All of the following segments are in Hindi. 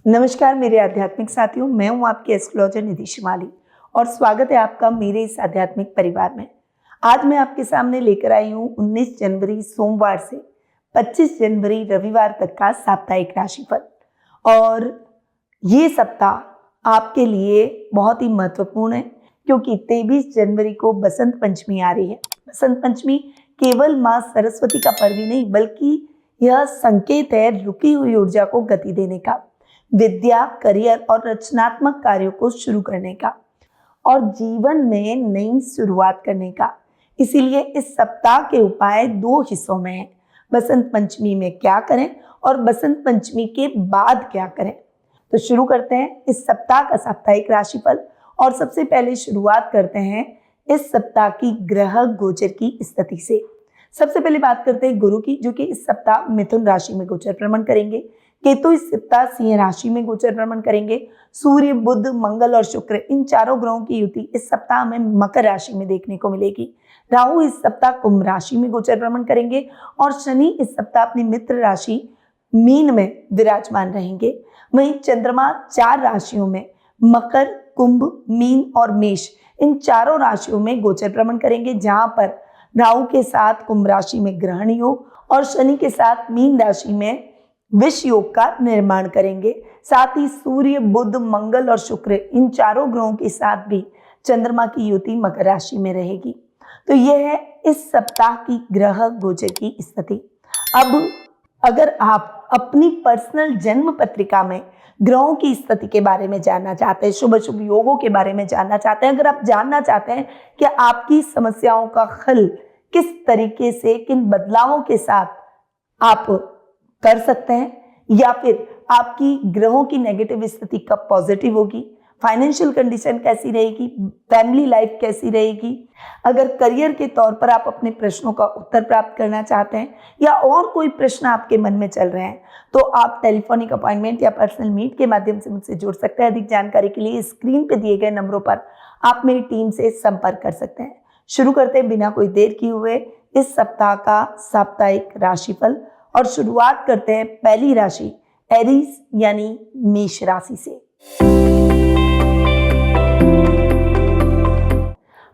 नमस्कार मेरे आध्यात्मिक साथियों, मैं हूं आपकी एस्ट्रोलॉजर निधि शिमाली और स्वागत है आपका मेरे इस आध्यात्मिक परिवार में। आज मैं आपके सामने लेकर आई हूं 19 जनवरी सोमवार से 25 जनवरी रविवार तक का साप्ताहिक राशिफल। और ये सप्ताह आपके लिए बहुत ही महत्वपूर्ण है क्योंकि 23 जनवरी को बसंत पंचमी आ रही है। बसंत पंचमी केवल माँ सरस्वती का पर्व ही नहीं बल्कि यह संकेत है रुकी हुई ऊर्जा को गति देने का, विद्या, करियर और रचनात्मक कार्यों को शुरू करने का और जीवन में नई शुरुआत करने का। इसीलिए इस सप्ताह के उपाय दो हिस्सों में हैं। बसंत पंचमी में क्या करें और बसंत पंचमी के बाद क्या करें। तो शुरू करते हैं इस सप्ताह का साप्ताहिक राशिफल और सबसे पहले शुरुआत करते हैं इस सप्ताह की ग्रह गोचर की स्थिति से। सबसे पहले बात करते हैं गुरु की, जो कि इस सप्ताह मिथुन राशि में गोचर भ्रमण करेंगे। केतु इस सप्ताह सिंह राशि में गोचर भ्रमण करेंगे। सूर्य, बुध, मंगल और शुक्र इन चारों ग्रहों की युति इस सप्ताह में मकर राशि में देखने को मिलेगी। राहु इस सप्ताह कुंभ राशि में गोचर भ्रमण करेंगे और शनि इस सप्ताह अपनी मित्र राशि मीन में विराजमान रहेंगे। वहीं चंद्रमा 4 राशियों में मकर, कुंभ, मीन और मेष इन चारों राशियों में गोचर भ्रमण करेंगे, जहां पर राहु के साथ कुंभ राशि में ग्रहण योग और शनि के साथ मीन राशि में विष योग का निर्माण करेंगे। साथ ही सूर्य, बुध, मंगल और शुक्र इन चारों ग्रहों के साथ भी चंद्रमा की युति मकर राशि में रहेगी। तो यह है इस सप्ताह की ग्रह गोचर की स्थिति। अब अगर आप अपनी पर्सनल जन्म पत्रिका में ग्रहों की स्थिति के बारे में जानना चाहते हैं, शुभ शुभ योगों के बारे में जानना चाहते हैं, अगर आप जानना चाहते हैं कि आपकी समस्याओं का हल किस तरीके से, किन बदलावों के साथ आप कर सकते हैं या फिर आपकी ग्रहों की नेगेटिव स्थिति कब पॉजिटिव होगी, फाइनेंशियल कंडीशन कैसी रहेगी, फैमिली लाइफ कैसी रहेगी, अगर करियर के तौर पर आप अपने प्रश्नों का उत्तर प्राप्त करना चाहते हैं या और कोई प्रश्न आपके मन में चल रहे हैं, तो आप टेलीफोनिक अपॉइंटमेंट या पर्सनल मीट के माध्यम से मुझसे जुड़ सकते हैं। अधिक जानकारी के लिए स्क्रीन पर दिए गए नंबरों पर आप मेरी टीम से संपर्क कर सकते हैं। शुरू करते हैं बिना कोई देर किए हुए इस सप्ताह का साप्ताहिक राशिफल और शुरुआत करते हैं पहली राशि एरीज यानी मेष राशि से।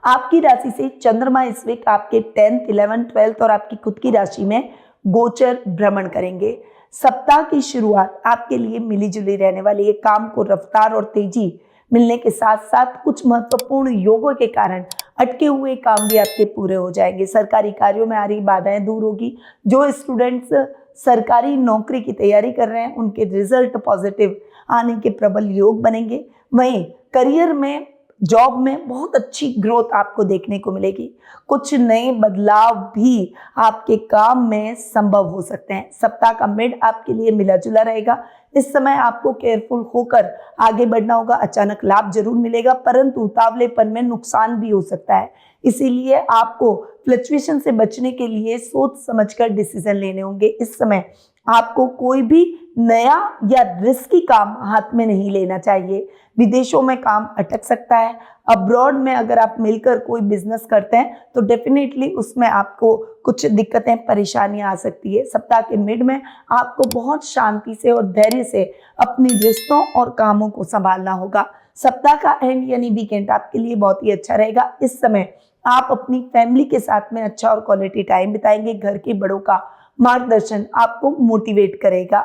आपकी राशि से चंद्रमा इस वीक आपके 10th, 11th, 12th और आपकी खुद की राशि में गोचर भ्रमण करेंगे। सप्ताह की शुरुआत आपके लिए मिली जुली रहने वाली है। काम को रफ्तार और तेजी मिलने के साथ साथ कुछ महत्वपूर्ण योगों के कारण अटके हुए काम भी आपके पूरे हो जाएंगे। सरकारी कार्यों में आ रही बाधाएं दूर होगी। जो स्टूडेंट्स सरकारी नौकरी की तैयारी कर रहे हैं उनके रिजल्ट पॉजिटिव आने के प्रबल योग बनेंगे। वहीं करियर में, जॉब में बहुत अच्छी ग्रोथ आपको देखने को मिलेगी। कुछ नए बदलाव भी आपके काम में संभव हो सकते हैं। सप्ताह का मिड आपके लिए मिला जुला रहेगा। इस समय आपको केयरफुल होकर आगे बढ़ना होगा। अचानक लाभ जरूर मिलेगा परंतु उतावलेपन में नुकसान भी हो सकता है। इसीलिए आपको फ्लक्चुएशन से बचने के लिए सोच समझकर डिसीजन लेने होंगे। इस समय आपको कोई भी नया या रिस्की काम हाथ में नहीं लेना चाहिए। विदेशों में काम अटक सकता है। अब्रॉड में अगर आप मिलकर कोई बिजनेस करते हैं तो डेफिनेटली उसमें आपको कुछ दिक्कतें, परेशानियां आ सकती है। सप्ताह के मिड में आपको बहुत शांति से और धैर्य से अपने रिश्तों और कामों को संभालना होगा। सप्ताह का एंड यानी वीकेंड आपके लिए बहुत ही अच्छा रहेगा। इस समय आप अपनी फैमिली के साथ में अच्छा और क्वालिटी टाइम बिताएंगे। घर के बड़ों का मार्गदर्शन आपको मोटिवेट करेगा।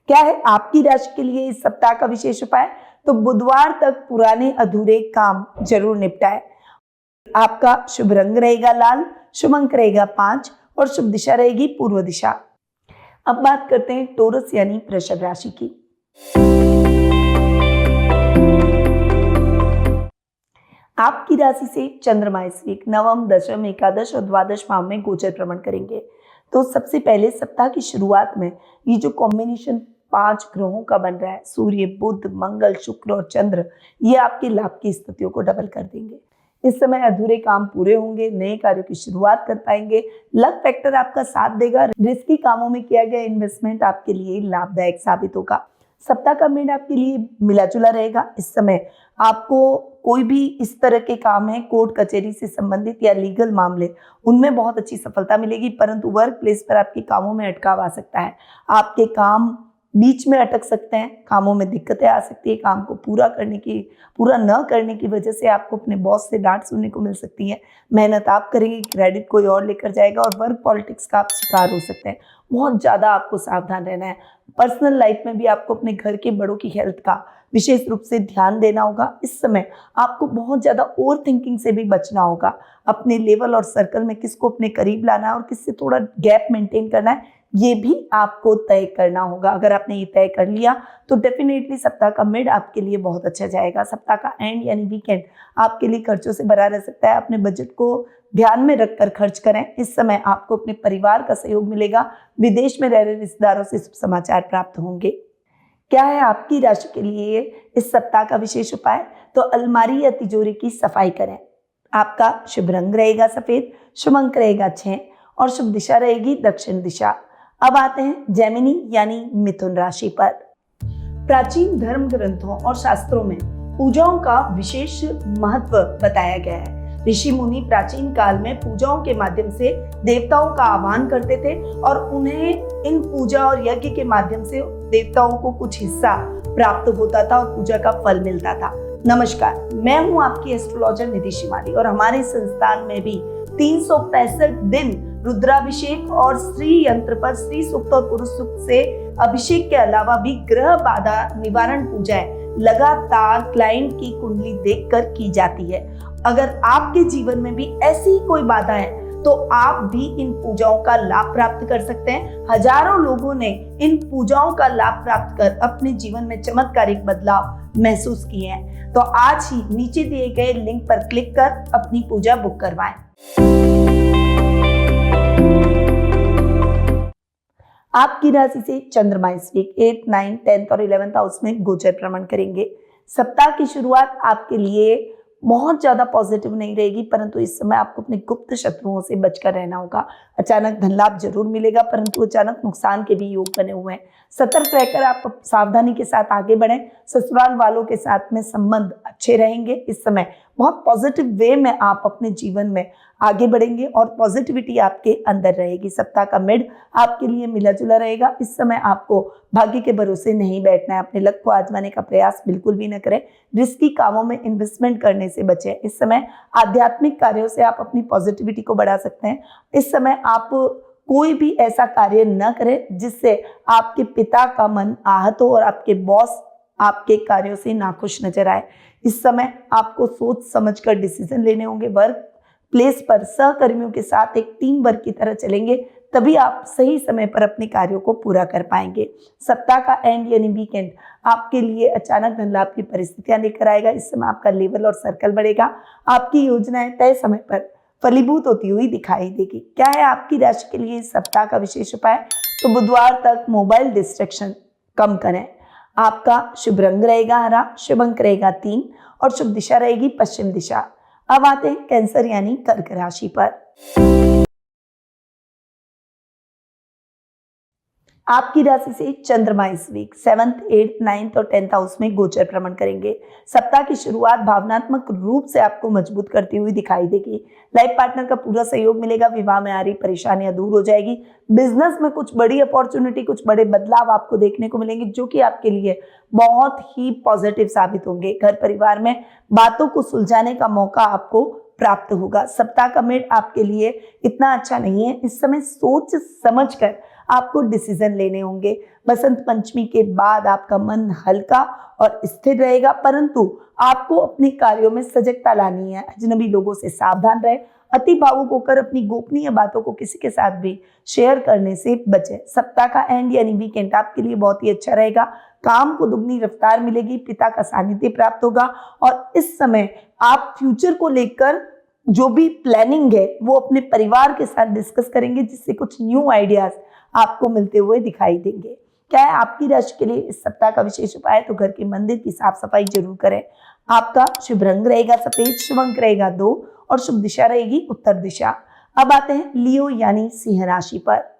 क्या है आपकी राशि के लिए इस सप्ताह का विशेष उपाय? तो बुधवार तक पुराने अधूरे काम जरूर निपटाएं। आपका शुभ रंग रहेगा लाल, शुभ अंक रहेगा 5 और शुभ दिशा रहेगी पूर्व दिशा। अब बात करते हैं टोरस यानी वृषभ राशि की। आपकी राशि से चंद्रमा इस वीक नवम, दशम, एकादश और द्वादश भाव में गोचर भ्रमण करेंगे। तो सबसे पहले सप्ताह की शुरुआत में ये जो कॉम्बिनेशन 5 ग्रहों का बन रहा है, सूर्य, बुध, मंगल, शुक्र और चंद्र, ये आपके लाभ की स्थितियों को डबल कर देंगे। इस समय अधूरे काम पूरे होंगे, नए कार्यों की शुरुआत कर पाएंगे। लक फैक्टर आपका साथ देगा। रिस्की कामों में किया गया इन्वेस्टमेंट आपके लिए लाभदायक साबित होगा। सप्ताह का मिड आपके लिए मिला जुला रहेगा। इस समय आपको कोई भी इस तरह के काम है, कोर्ट कचहरी से संबंधित या लीगल मामले, उनमें बहुत अच्छी सफलता मिलेगी, परंतु वर्क प्लेस पर आपके कामों में अटकाव आ सकता है। आपके काम बीच में अटक सकते हैं, कामों में दिक्कतें आ सकती है, काम को पूरा न करने की वजह से आपको अपने बॉस से डांट सुनने को मिल सकती है। मेहनत आप करेंगे, क्रेडिट कोई और लेकर जाएगा और वर्क पॉलिटिक्स का आप शिकार हो सकते हैं। बहुत ज़्यादा आपको सावधान रहना है। पर्सनल लाइफ में भी आपको अपने घर के बड़ों की हेल्थ का विशेष रूप से ध्यान देना होगा। इस समय आपको बहुत ज़्यादा ओवर थिंकिंग से भी बचना होगा। अपने लेवल और सर्कल में किसको अपने करीब लाना है और किससे थोड़ा गैप मेंटेन करना है, ये भी आपको तय करना होगा। अगर आपने ये तय कर लिया तो डेफिनेटली सप्ताह का मिड आपके लिए बहुत अच्छा जाएगा। सप्ताह का एंड यानी वीकेंड आपके लिए खर्चों से भरा रह सकता है। अपने बजट को ध्यान में रखकर खर्च करें। इस समय आपको अपने परिवार का सहयोग मिलेगा। विदेश में रह रहे रिश्तेदारों से शुभ समाचार प्राप्त होंगे। क्या है आपकी राशि के लिए इस सप्ताह का विशेष उपाय? तो अलमारी या तिजोरी की सफाई करें। आपका शुभ रंग रहेगा सफेद, शुभ अंक रहेगा 6 और शुभ दिशा रहेगी दक्षिण दिशा। अब आते हैं जेमिनी यानी मिथुन राशि पर। प्राचीन धर्म ग्रंथों और शास्त्रों में पूजाओं का विशेष महत्व बताया गया है। ऋषि मुनि प्राचीन काल में पूजाओं के माध्यम से देवताओं का आह्वान करते थे और उन्हें इन पूजा और यज्ञ के माध्यम से देवताओं को कुछ हिस्सा प्राप्त होता था और पूजा का फल मिलता था। नमस्कार, मैं हूं आपकी एस्ट्रोलॉजर निधि शिवाली और हमारे संस्थान में भी 365 दिन रुद्राभिषेक और स्त्री यंत्र पर स्त्री सूक्त और पुरुष सूक्त से अभिषेक के अलावा भी ग्रह बाधा निवारण पूजाएं लगातार क्लाइंट की कुंडली देखकर की जाती है। अगर आपके जीवन में भी ऐसी कोई बाधा है तो आप भी इन पूजाओं का लाभ प्राप्त कर सकते हैं। हजारों लोगों ने इन पूजाओं का लाभ प्राप्त कर अपने जीवन में चमत्कारिक बदलाव महसूस किए हैं। तो आज ही नीचे दिए गए लिंक पर क्लिक कर अपनी पूजा बुक करवाएं। आपकी राशि से चंद्रमा इस वीक 8, 9, 10 और 11th हाउस में गोचर भ्रमण करेंगे। सप्ताह की शुरुआत आपके लिए बहुत ज्यादा पॉजिटिव नहीं रहेगी, परंतु इस समय आपको अपने गुप्त शत्रुओं से बचकर रहना होगा। अचानक धन लाभ जरूर मिलेगा, परंतु अचानक नुकसान के भी योग बने हुए हैं। सतर्क रहकर आप सावधानी के साथ आगे बढ़ें। ससुराल वालों के साथ में संबंध अच्छे रहेंगे। इस समय बहुत पॉजिटिव वे में आप अपने जीवन में आगे बढ़ेंगे और पॉजिटिविटी आपके अंदर रहेगी। सप्ताह का मिड आपके लिए मिला जुला रहेगा। इस समय आपको भाग्य के भरोसे नहीं बैठना है। अपने लक को आजमाने का प्रयास बिल्कुल भी न करें। रिस्की कामों में इन्वेस्टमेंट करने से बचें। इस समय आध्यात्मिक कार्यों से आप अपनी पॉजिटिविटी को बढ़ा सकते हैं। इस समय आप कोई भी ऐसा कार्य न करें जिससे आपके पिता का मन आहत हो और आपके बॉस आपके कार्यों से नाखुश नजर आए। इस समय आपको सोच समझकर डिसीजन लेने होंगे। वर्क प्लेस पर सहकर्मियों के साथ एक टीम वर्क की तरह चलेंगे, तभी आप सही समय पर अपने कार्यों को पूरा कर पाएंगे। सप्ताह का एंड यानी वीकेंड आपके लिए अचानक धन लाभ की परिस्थितियां लेकर आएगा। इस समय आपका लेवल और सर्कल बढ़ेगा। आपकी योजनाएं तय समय पर फलीभूत होती हुई दिखाई देगी। क्या है आपकी राशि के लिए इस सप्ताह का विशेष उपाय? तो बुधवार तक मोबाइल डिस्ट्रैक्शन कम करें। आपका शुभ रंग रहेगा हरा, शुभ अंक रहेगा 3 और शुभ दिशा रहेगी पश्चिम दिशा। अब आते हैं कैंसर यानी कर्क राशि पर। आपकी राशि से चंद्रमा इस वीक 7th, 8th, 9th और 10th हाउस में गोचर भ्रमण करेंगे। सप्ताह की शुरुआत भावनात्मक रूप से आपको मजबूत करती हुई दिखाई देगी। लाइफ पार्टनर का पूरा सहयोग मिलेगा। विवाह में आ रही परेशानियां दूर हो जाएगी। बिजनेस में कुछ बड़ी अपॉर्चुनिटी, कुछ बड़े बदलाव आपको देखने को मिलेंगे जो कि आपके लिए बहुत ही पॉजिटिव साबित होंगे। घर परिवार में बातों को सुलझाने का मौका आपको प्राप्त होगा। सप्ताह का मिड आपके लिए इतना अच्छा नहीं है। इस समय सोच समझकर आपको डिसीजन लेने होंगे। बसंत पंचमी के बाद आपका मन हल्का और स्थिर रहेगा, परंतु आपको अपने कार्यों में सजगता लानी है। अजनबी लोगों से सावधान रहे। अति भावुक होकर अपनी गोपनीय बातों को किसी के साथ भी शेयर करने से बचें। सप्ताह का एंड यानी वीकेंड आपके लिए बहुत ही अच्छा रहेगा। काम को दुगनी रफ्तार मिलेगी। पिता का सानिध्य प्राप्त होगा और इस समय आप फ्यूचर को लेकर जो भी प्लानिंग है वो अपने परिवार के साथ डिस्कस करेंगे, जिससे कुछ न्यू आइडियाज आपको मिलते हुए दिखाई देंगे। क्या है आपकी राशि के लिए इस सप्ताह का विशेष उपाय? तो घर के मंदिर की साफ सफाई जरूर करें। आपका शुभ रंग रहेगा सफेद, शुभ अंक रहेगा 2 और शुभ दिशा रहेगी उत्तर दिशा। अब आते हैं लियो यानी सिंह राशि पर।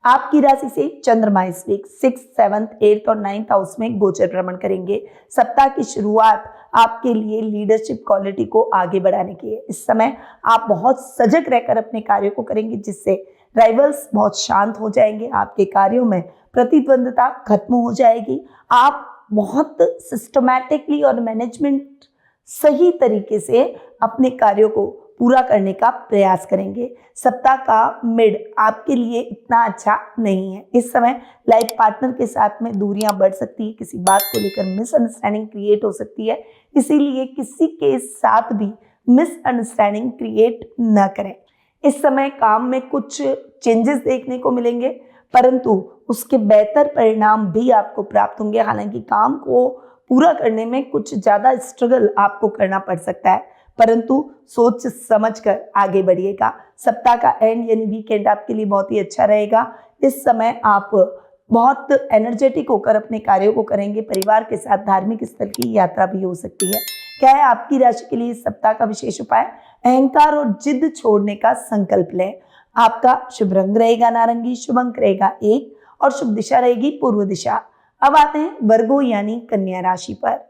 आपकी राशि से चंद्रमा इस वीक 6th, 7th, 8th और 9th हाउस में गोचर भ्रमण करेंगे। सप्ताह की शुरुआत आपके लिए लीडरशिप क्वालिटी को आगे बढ़ाने की है। इस समय आप बहुत सजग रहकर अपने कार्यों को करेंगे, जिससे राइवल्स बहुत शांत हो जाएंगे, आपके कार्यों में प्रतिद्वंद्विता खत्म हो जाएगी। आप बहुत सिस्टमैटिकली और मैनेजमेंट सही तरीके से अपने कार्यों को पूरा करने का प्रयास करेंगे। सप्ताह का मिड आपके लिए इतना अच्छा नहीं है। इस समय लाइफ पार्टनर के साथ में दूरियां बढ़ सकती है, किसी बात को लेकर मिसअंडरस्टैंडिंग क्रिएट हो सकती है, इसीलिए किसी के साथ भी मिसअंडरस्टैंडिंग क्रिएट न करें। इस समय काम में कुछ चेंजेस देखने को मिलेंगे, परंतु उसके बेहतर परिणाम भी आपको प्राप्त होंगे। हालांकि काम को पूरा करने में कुछ ज़्यादा स्ट्रगल आपको करना पड़ सकता है, परंतु सोच समझ कर आगे बढ़िएगा। सप्ताह का एंड यानी वीकेंड आपके लिए बहुत ही अच्छा रहेगा। इस समय आप बहुत एनर्जेटिक होकर अपने कार्यों को करेंगे। परिवार के साथ धार्मिक स्थल की यात्रा भी हो सकती है। क्या है आपकी राशि के लिए इस सप्ताह का विशेष उपाय? अहंकार और जिद छोड़ने का संकल्प लें। आपका शुभ रंग रहेगा नारंगी, शुभ अंक रहेगा 1 और शुभ दिशा रहेगी पूर्व दिशा। अब आते हैं वर्गो यानी कन्या राशि पर।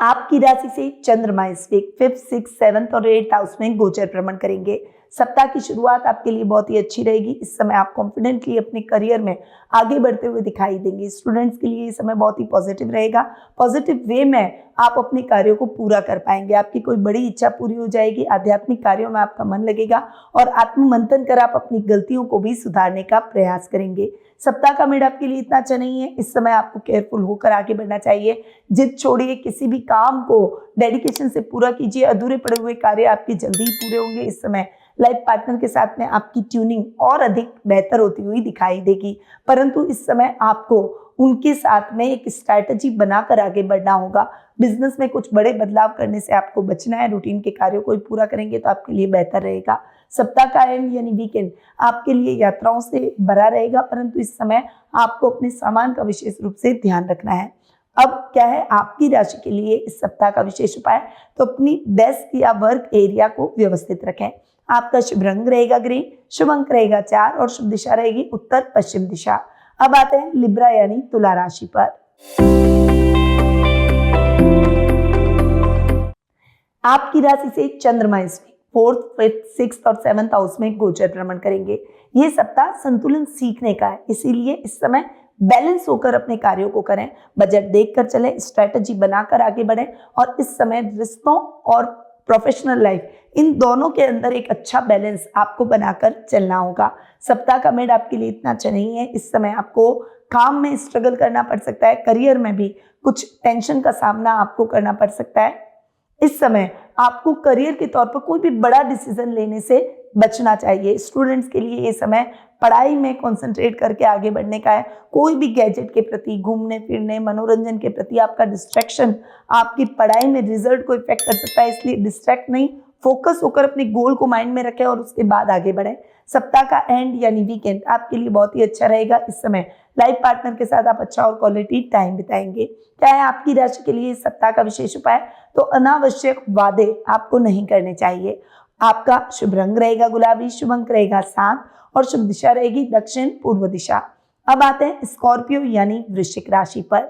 आपकी राशि से चंद्रमा इस वीक 5th, 6th, 7th और 8th हाउस में गोचर भ्रमण करेंगे। सप्ताह की शुरुआत आपके लिए बहुत ही अच्छी रहेगी। इस समय आप कॉन्फिडेंटली अपने करियर में आगे बढ़ते हुए दिखाई देंगे। स्टूडेंट्स के लिए ये समय बहुत ही पॉजिटिव रहेगा। पॉजिटिव वे में आप अपने कार्यों को पूरा कर पाएंगे। आपकी कोई बड़ी इच्छा पूरी हो जाएगी। आध्यात्मिक कार्यों में आपका मन लगेगा और आत्ममंथन कर आप अपनी गलतियों को भी सुधारने का प्रयास करेंगे। सप्ताह का मिड आपके लिए इतना अच्छा नहीं है। इस समय आपको केयरफुल होकर आगे बढ़ना चाहिए। जिद छोड़िए, किसी भी काम को डेडिकेशन से पूरा कीजिए। अधूरे पड़े हुए कार्य आपके जल्दी ही पूरे होंगे। इस समय लाइफ पार्टनर के साथ में आपकी ट्यूनिंग और अधिक बेहतर होती हुई दिखाई देगी, परंतु इस समय आपको उनके साथ में एक स्ट्रैटेजी बनाकर आगे बढ़ना होगा। बिजनेस में कुछ बड़े बदलाव करने से आपको बचना है। रूटीन के कार्यों को ही पूरा करेंगे तो आपके लिए बेहतर रहेगा। सप्ताह का एंड यानी वीकेंड आपके लिए यात्राओं से भरा रहेगा, परंतु इस समय आपको अपने सामान का विशेष रूप से ध्यान रखना है। अब क्या है आपकी राशि के लिए इस सप्ताह का विशेष उपाय? तो अपनी डेस्क या वर्क एरिया को व्यवस्थित रखें। आपका शुभ रंग रहेगा ग्रीन, शुभ अंक रहेगा 4 और शुभ दिशा रहेगी उत्तर पश्चिम दिशा। अब आते हैं लिब्रा यानी तुला राशि पर। आपकी राशि से चंद्रमा इस वीक 4th, 5th, 6th और 7th हाउस में गोचर भ्रमण करेंगे। ये सप्ताह संतुलन सीखने का है, इसीलिए इस समय बैलेंस होकर अपने कार्यों को करें। बजट देखकर चलें, स्ट्रैटेजी बनाकर आगे बढ़ें और इस समय रिश्तों और प्रोफेशनल लाइफ इन दोनों के अंदर एक अच्छा बैलेंस आपको बनाकर चलना होगा। सप्ताह का मिड आपके लिए इतना अच्छा नहीं है। इस समय आपको काम में स्ट्रगल करना पड़ सकता है। करियर में भी कुछ टेंशन का सामना आपको करना पड़ सकता है। इस समय आपको करियर के तौर पर कोई भी बड़ा डिसीजन लेने से बचना चाहिए। स्टूडेंट्स के लिए ये समय पढ़ाई में कंसंट्रेट करके आगे बढ़ने का है। कोई भी गैजेट के प्रति, घूमने फिरने, मनोरंजन के प्रति आपका डिस्ट्रैक्शन आपकी पढ़ाई में रिजल्ट को इफेक्ट कर सकता है, इसलिए डिस्ट्रैक्ट नहीं, फोकस होकर अपने गोल को माइंड में रखें और उसके बाद आगे बढ़ें। सप्ताह का एंड यानी वीकेंड आपके लिए बहुत ही अच्छा रहेगा। इस समय लाइफ पार्टनर के साथ आप अच्छा और क्वालिटी टाइम बिताएंगे। क्या है आपकी राशि के लिए इस सप्ताह का विशेष उपाय? तो अनावश्यक वादे आपको नहीं करने चाहिए। आपका शुभ रंग रहेगा गुलाबी, शुभ अंक रहेगा 7 और शुभ दिशा रहेगी दक्षिण पूर्व दिशा। अब आते हैं स्कॉर्पियो यानी वृश्चिक राशि पर।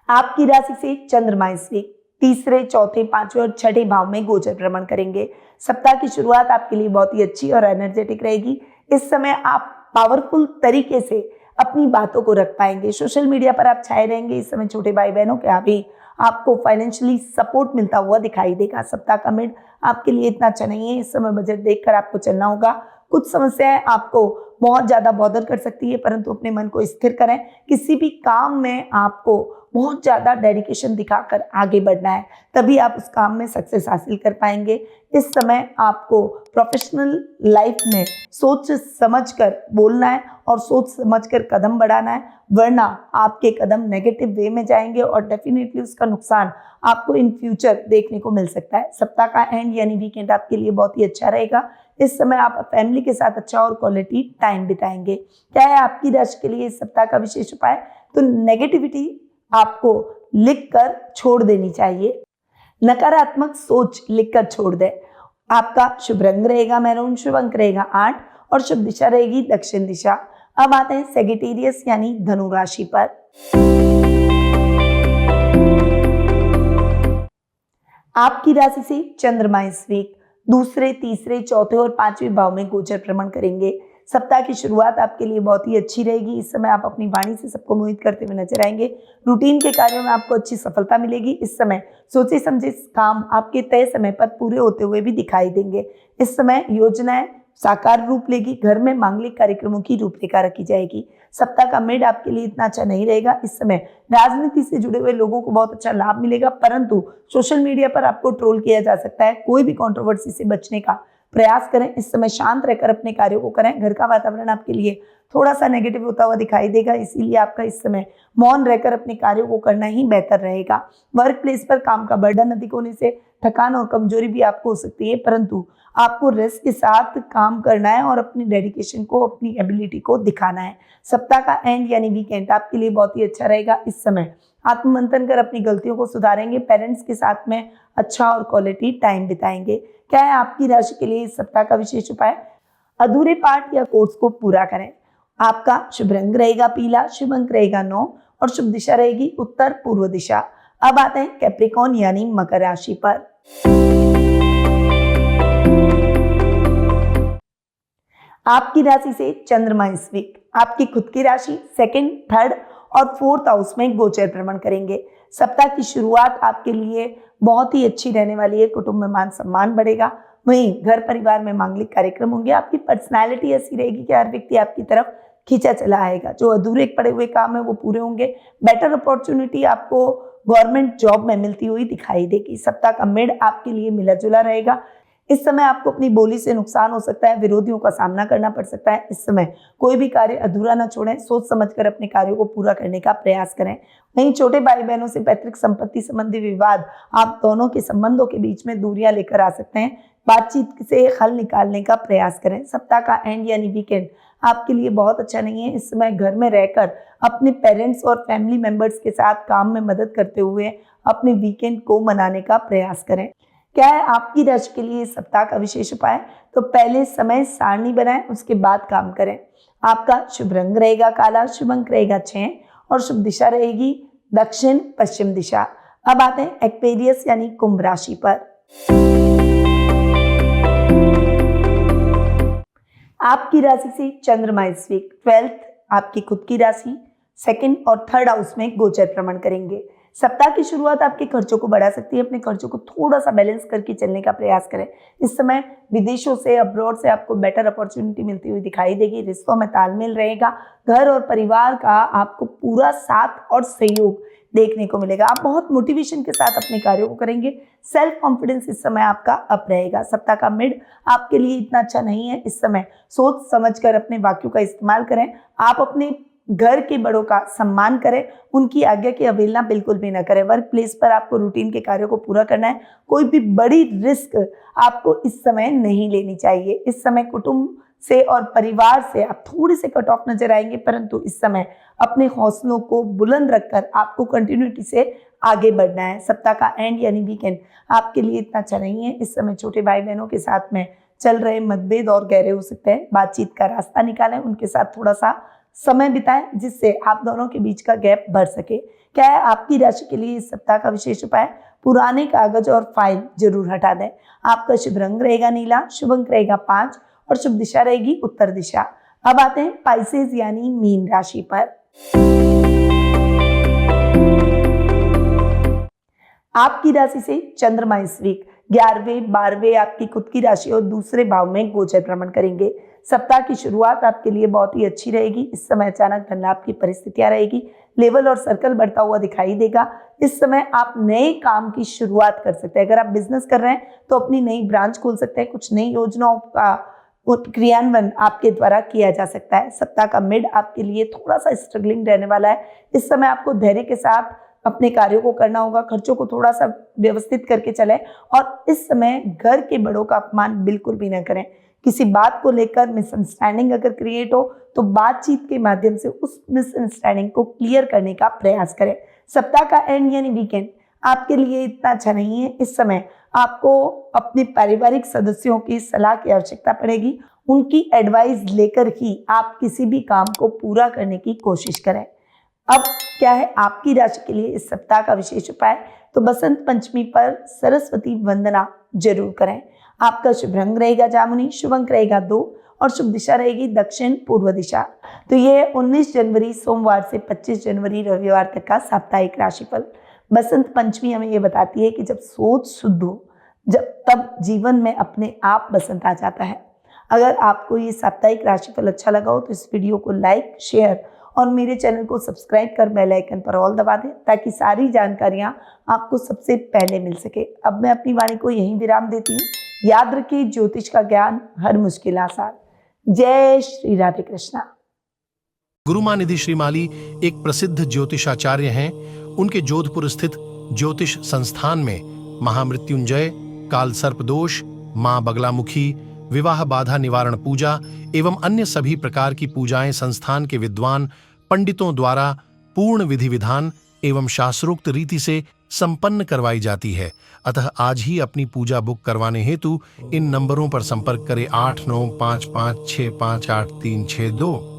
आपकी राशि से चंद्रमा इस वीक 3रे, 4थे, 5वें और 6ठे भाव में गोचर भ्रमण करेंगे। सप्ताह की शुरुआत आपके लिए बहुत ही अच्छी और एनर्जेटिक रहेगी। इस समय आप पावरफुल तरीके से अपनी बातों को रख पाएंगे। सोशल मीडिया पर आप छाए रहेंगे। इस समय छोटे भाई बहनों के भी आपको फाइनेंशियली सपोर्ट मिलता हुआ दिखाई देगा। सप्ताह का मिड आपके लिए इतना अच्छा नहीं है। इस समय बजट देखकर आपको चलना होगा। कुछ समस्याएं आपको बहुत ज्यादा बॉदर कर सकती है, परंतु अपने मन को स्थिर करें। किसी भी काम में आपको बहुत ज्यादा डेडिकेशन दिखाकर आगे बढ़ना है, तभी आप उस काम में सक्सेस हासिल कर पाएंगे। इस समय आपको प्रोफेशनल लाइफ में सोच समझकर बोलना है और सोच समझकर कदम बढ़ाना है, वरना आपके कदम नेगेटिव वे में जाएंगे और डेफिनेटली उसका नुकसान आपको इन फ्यूचर देखने को मिल सकता है। सप्ताह का एंड यानी वीकेंड आपके लिए बहुत ही अच्छा रहेगा। इस समय आप फैमिली के साथ अच्छा और क्वालिटी टाइम बिताएंगे। क्या है आपकी राशि के लिए इस सप्ताह का विशेष उपाय? तो नेगेटिविटी आपको लिखकर छोड़ देनी चाहिए। नकारात्मक सोच लिखकर छोड़ दे। आपका शुभ रंग रहेगा मैरून, शुभ अंक रहेगा 8 और शुभ दिशा रहेगी दक्षिण दिशा। अब आते हैं सेजिटेरियस यानी धनु राशि पर। आपकी राशि से चंद्रमा इस वीक दूसरे, तीसरे, चौथे और पांचवें भाव में गोचर भ्रमण करेंगे। सप्ताह की शुरुआत आपके लिए बहुत ही अच्छी रहेगी। इस समय आप अपनी वाणी से सबको मोहित करते हुए नजर आएंगे। रूटीन के कार्यों में आपको अच्छी सफलता मिलेगी। इस समय सोचे समझे काम आपके तय समय पर पूरे होते हुए भी दिखाई देंगे। इस समय योजनाएं साकार रूप लेगी। घर में मांगलिक कार्यक्रमों की रूपरेखा रखी जाएगी। सप्ताह का मिड आपके लिए इतना अच्छा नहीं रहेगा। इस समय राजनीति से जुड़े हुए लोगों को बहुत अच्छा लाभ मिलेगा, परंतु सोशल मीडिया पर आपको ट्रोल किया जा सकता है। कोई भी कंट्रोवर्सी से बचने का प्रयास करें। इस समय शांत रहकर अपने कार्यों को करें। घर का वातावरण आपके लिए थोड़ा सा नेगेटिव होता हुआ दिखाई देगा, इसीलिए आपका इस समय मौन रहकर अपने कार्यों को करना ही बेहतर रहेगा। वर्क प्लेस पर काम का बर्डन अधिक होने से थकान और कमजोरी भी आपको हो सकती है, परंतु आपको रेस्ट के साथ काम करना है और अपनी डेडिकेशन को, अपनी एबिलिटी को दिखाना है। सप्ताह का एंड यानी वीकेंड आपके लिए बहुत ही अच्छा रहेगा। इस समय आत्ममंथन कर अपनी गलतियों को सुधारेंगे। पेरेंट्स के साथ में अच्छा और क्वालिटी टाइम बिताएंगे। क्या है आपकी राशि के लिए इस सप्ताह का विशेष उपाय? अधूरे पाठ या कोर्स को पूरा करें। आपका शुभ रंग रहेगा पीला, शुभ अंक रहेगा 9 और शुभ दिशा रहेगी उत्तर पूर्व दिशा। अब आते हैं कैप्रिकॉर्न यानी मकर राशि पर। आपकी राशि से चंद्रमा इस वीक आपकी खुद की राशि सेकंड, थर्ड और फोर्थ हाउस में गोचर भ्रमण करेंगे। सप्ताह की शुरुआत आपके लिए बहुत ही अच्छी रहने वाली है। कुटुंब में मान सम्मान बढ़ेगा। वहीं घर परिवार में मांगलिक कार्यक्रम होंगे। आपकी पर्सनैलिटी ऐसी रहेगी कि हर व्यक्ति आपकी तरफ खींचा चला आएगा। जो अधूरे पड़े हुए काम है वो पूरे होंगे। बेटर अपॉर्चुनिटी आपको गवर्नमेंट जॉब में मिलती हुई दिखाई देगी। सप्ताह का मिड आपके लिए मिला जुला रहेगा। इस समय आपको अपनी बोली से नुकसान हो सकता है। विरोधियों का सामना करना पड़ सकता है। इस समय कोई भी कार्य अधूरा न छोड़ें। सोच समझकर अपने कार्यों को पूरा करने का प्रयास करें। वहीं छोटे भाई बहनों से पैतृक संपत्ति संबंधी विवाद, आप दोनों के संबंधों के बीच में दूरियां लेकर आ सकते हैं। बातचीत से हल निकालने का प्रयास करें। सप्ताह का एंड यानी वीकेंड आपके लिए बहुत अच्छा नहीं है। इस समय घर में रहकर अपने पेरेंट्स और फैमिली मेंबर्स के साथ काम में मदद करते हुए अपने वीकेंड को मनाने का प्रयास करें। क्या है आपकी राशि के लिए इस सप्ताह का विशेष उपाय? तो पहले समय सारणी बनाएं, उसके बाद काम करें। आपका शुभ रंग रहेगा काला, शुभ अंक रहेगा 6 और शुभ दिशा रहेगी दक्षिण पश्चिम दिशा। अब आते हैं एक्वेरियस यानी कुंभ राशि पर। आपकी राशि से चंद्रमा इस वीक 12th आपकी खुद की राशि सेकंड और थर्ड हाउस में गोचर भ्रमण करेंगे। सप्ताह की शुरुआत आपके खर्चों को बढ़ा सकती है। अपने खर्चों को थोड़ा सा बैलेंस करके चलने का प्रयास करें। इस समय विदेशों से, अब्रॉड से आपको बेटर अपॉर्चुनिटी मिलती हुई दिखाई देगी। रिश्तों में तालमेल रहेगा। घर और परिवार का आपको पूरा साथ और सहयोग देखने को मिलेगा। आप बहुत मोटिवेशन के साथ अपने कार्यों को करेंगे। सेल्फ कॉन्फिडेंस इस समय आपका अप रहेगा। सप्ताह का मिड आपके लिए इतना अच्छा नहीं है। इस समय सोच समझकर अपने वाक्यों का इस्तेमाल करें। आप अपने घर के बड़ों का सम्मान करें। उनकी आज्ञा की अवहेलना बिल्कुल भी ना करें। वर्क प्लेस पर आपको रूटीन के कार्यों को पूरा करना है। कोई भी बड़ी रिस्क आपको इस समय नहीं लेनी चाहिए। इस समय कुटुंब से और परिवार से आप थोड़े से कट ऑफ नजर आएंगे, परंतु इस समय अपने हौसलों को बुलंद रखकर आपको कंटिन्यूटी से आगे बढ़ना है। सप्ताह का एंड यानी वीकेंड आपके लिए इतना अच्छा नहीं है। इस समय छोटे भाई बहनों के साथ में चल रहे मतभेद और गहरे हो सकते हैं। बातचीत का रास्ता निकालें, उनके साथ थोड़ा सा समय बिताएं, जिससे आप दोनों के बीच का गैप बढ़ सके। क्या है आपकी राशि के लिए इस सप्ताह का विशेष उपाय? पुराने कागज और फाइल जरूर हटा दें। आपका शुभ रंग रहेगा नीला, शुभ अंक रहेगा 5 और शुभ दिशा रहेगी उत्तर दिशा। अब आते हैं पाइसेस यानी मीन राशि पर। आपकी राशि से चंद्रमा इस वीक 11वें, 12वें आपकी खुद की राशि और दूसरे भाव में गोचर भ्रमण करेंगे। सप्ताह की शुरुआत आपके लिए बहुत ही अच्छी रहेगी। इस समय अचानक धन लाभ की परिस्थितियां रहेगी। लेवल और सर्कल बढ़ता हुआ दिखाई देगा। इस समय आप नए काम की शुरुआत कर सकते हैं। अगर आप बिजनेस कर रहे हैं तो अपनी नई ब्रांच खोल सकते हैं। कुछ नई योजनाओं का क्रियान्वयन आपके द्वारा किया जा सकता है। सप्ताह का मिड आपके लिए थोड़ा सा स्ट्रगलिंग रहने वाला है। इस समय आपको धैर्य के साथ अपने कार्यों को करना होगा। खर्चों को थोड़ा सा व्यवस्थित करके चलें और इस समय घर के बड़ों का अपमान बिल्कुल भी न करें। किसी बात को लेकर मिसअंडरस्टैंडिंग अगर क्रिएट हो तो बातचीत के माध्यम से उस मिसअंडरस्टैंडिंग को क्लियर करने का प्रयास करें। सप्ताह का एंड यानी वीकेंड आपके लिए इतना अच्छा नहीं है। इस समय आपको अपने पारिवारिक सदस्यों की सलाह की आवश्यकता पड़ेगी। उनकी एडवाइस लेकर ही आप किसी भी काम को पूरा करने की कोशिश करें। अब क्या है आपकी राशि के लिए इस सप्ताह का विशेष उपाय, तो बसंत पंचमी पर सरस्वती वंदना जरूर करें। आपका शुभ रंग रहेगा जामुनी, शुभ अंक रहेगा 2 और शुभ दिशा रहेगी दक्षिण पूर्व दिशा। तो ये 19 जनवरी सोमवार से 25 जनवरी रविवार तक का साप्ताहिक राशिफल। बसंत पंचमी हमें ये बताती है कि जब सोच शुद्ध हो, जब तब जीवन में अपने आप बसंत आ जाता है। अगर आपको ये साप्ताहिक राशिफल अच्छा लगा हो तो इस वीडियो को लाइक, शेयर और मेरे चैनल को सब्सक्राइब कर बेल आइकन पर ऑल दबा दें ताकि सारी जानकारियां आपको सबसे पहले मिल सके। अब मैं अपनी वाणी को यहीं विराम देती हूँ। याद रखिए, ज्योतिष का ज्ञान हर मुश्किल आसान। जय श्री राधे कृष्णा। गुरुमानिधि श्रीमाली एक प्रसिद्ध ज्योतिषाचार्य हैं। उनके जोधपुर स्थित ज्योतिष संस्थान में महामृत्युंजय, काल सर्प दोष, मां बगलामुखी, विवाह बाधा निवारण पूजा एवं अन्य सभी प्रकार की पूजाएं संस्थान के विद्वान पंडितों द्वारा पूर्ण विधि विधान एवं शास्त्रोक्त रीति से संपन्न करवाई जाती है। अतः आज ही अपनी पूजा बुक करवाने हेतु इन नंबरों पर संपर्क करें 8955658362।